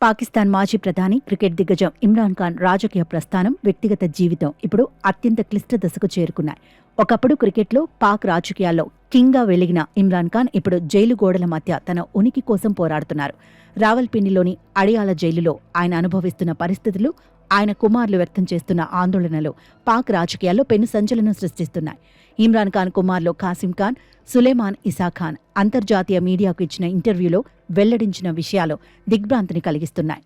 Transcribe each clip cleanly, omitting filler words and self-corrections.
పాకిస్తాన్ మాజీ ప్రధాని, క్రికెట్ దిగ్గజం ఇమ్రాన్ ఖాన్ రాజకీయ ప్రస్థానం, వ్యక్తిగత జీవితం ఇప్పుడు అత్యంత క్లిష్ట దశకు చేరుకున్నాయి. ఒకప్పుడు క్రికెట్లో, పాక్ రాజకీయాల్లో కింగ్గా వెలిగిన ఇమ్రాన్ ఖాన్ ఇప్పుడు జైలు గోడల మధ్య తన ఉనికి కోసం పోరాడుతున్నారు. రావల్పిండిలోని అడియాల జైలులో ఆయన అనుభవిస్తున్న పరిస్థితులు, ఆయన కుమారులు వ్యక్తం చేస్తున్న ఆందోళనలు పాక్ రాజకీయాల్లో పెను సంచలనం సృష్టిస్తున్నాయి. ఇమ్రాన్ ఖాన్ కుమారులు కాసిం ఖాన్, సులేమాన్ ఇసా ఖాన్ అంతర్జాతీయ మీడియాకు ఇచ్చిన ఇంటర్వ్యూలో వెల్లడించిన విషయాలు దిగ్భ్రాంతిని కలిగిస్తున్నాయి.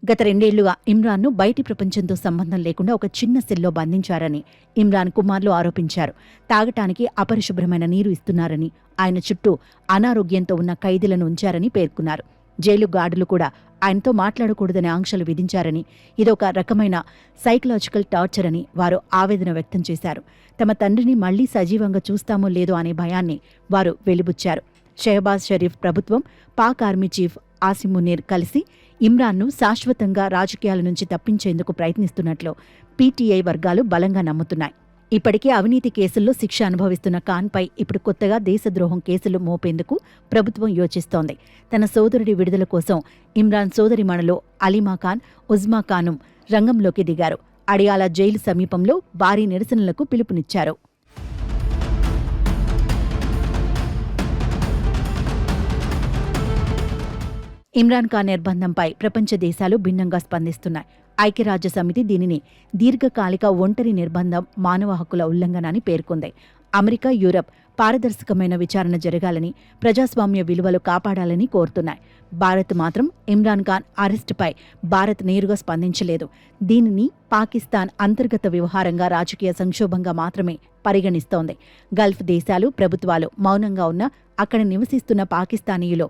గత 2 ఏళ్లుగా ఇమ్రాన్ను బయటి ప్రపంచంతో సంబంధం లేకుండా ఒక చిన్న సెల్లో బంధించారని ఇమ్రాన్ కుమారులు ఆరోపించారు. తాగటానికి అపరిశుభ్రమైన నీరు ఇస్తున్నారని, ఆయన చుట్టూ అనారోగ్యంతో ఉన్న ఖైదీలను ఉంచారని పేర్కొన్నారు. జైలు గార్డులు కూడా ఆయనతో మాట్లాడకూడదని ఆంక్షలు విధించారని, ఇదొక రకమైన సైకలాజికల్ టార్చర్ అని వారు ఆవేదన వ్యక్తం చేశారు. తమ తండ్రిని మళ్లీ సజీవంగా చూస్తామో లేదో అనే భయాన్ని వారు వెలిబుచ్చారు. షెహబాజ్ షరీఫ్ ప్రభుత్వం, పాక్ ఆర్మీ చీఫ్ ఆసిమ్ మునీర్ కలిసి ఇమ్రాన్ను శాశ్వతంగా రాజకీయాల నుంచి తప్పించేందుకు ప్రయత్నిస్తున్నట్లు పీటీఐ వర్గాలు బలంగా నమ్ముతున్నాయి. ఇప్పటికే అవినీతి కేసుల్లో శిక్ష అనుభవిస్తున్న ఖాన్పై ఇప్పుడు కొత్తగా దేశద్రోహం కేసులు మోపేందుకు ప్రభుత్వం యోచిస్తోంది. తన సోదరుడి విడుదల కోసం ఇమ్రాన్ సోదరిమణులు అలీమా ఖాన్, ఉజ్మా ఖానుం రంగంలోకి దిగారు. అడియాల జైలు సమీపంలో భారీ నిరసనలకు పిలుపునిచ్చారు. ఇమ్రాన్ ఖాన్ నిర్బంధంపై ప్రపంచ దేశాలు భిన్నంగా స్పందిస్తున్నాయి. ఐక్యరాజ్య సమితి దీనిని దీర్ఘకాలిక ఒంటరి నిర్బంధం, మానవ హక్కుల ఉల్లంఘన అని పేర్కొంది. అమెరికా, యూరప్ పారదర్శకమైన విచారణ జరగాలని, ప్రజాస్వామ్య విలువలు కాపాడాలని కోరుతున్నాయి. భారత్ మాత్రం ఇమ్రాన్ ఖాన్ అరెస్టుపై భారత్ నేరుగా స్పందించలేదు. దీనిని పాకిస్తాన్ అంతర్గత వ్యవహారంగా, రాజకీయ సంక్షోభంగా మాత్రమే పరిగణిస్తోంది. గల్ఫ్ దేశాలు, ప్రభుత్వాలు మౌనంగా ఉన్న అక్కడ నివసిస్తున్న పాకిస్తానీయులు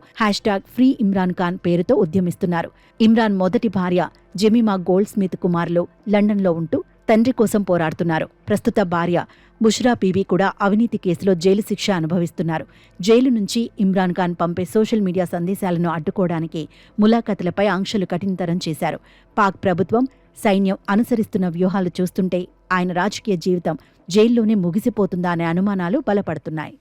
#ఫ్రీ ఇమ్రాన్ ఖాన్ పేరుతో ఉద్యమిస్తున్నారు. ఇమ్రాన్ మొదటి భార్య జెమిమా గోల్డ్ స్మిత్ కుమారులు లండన్లో ఉంటూ తండ్రి కోసం పోరాడుతున్నారు. ప్రస్తుత భార్య బుష్రా బీబీ కూడా అవినీతి కేసులో జైలు శిక్ష అనుభవిస్తున్నారు. జైలు నుంచి ఇమ్రాన్ ఖాన్ పంపే సోషల్ మీడియా సందేశాలను అడ్డుకోవడానికి ములాఖతులపై ఆంక్షలు కఠినతరం చేశారు. పాక్ ప్రభుత్వం, సైన్యం అనుసరిస్తున్న వ్యూహాలు చూస్తుంటే ఆయన రాజకీయ జీవితం జైల్లోనే ముగిసిపోతుందా అనే అనుమానాలు బలపడుతున్నాయి.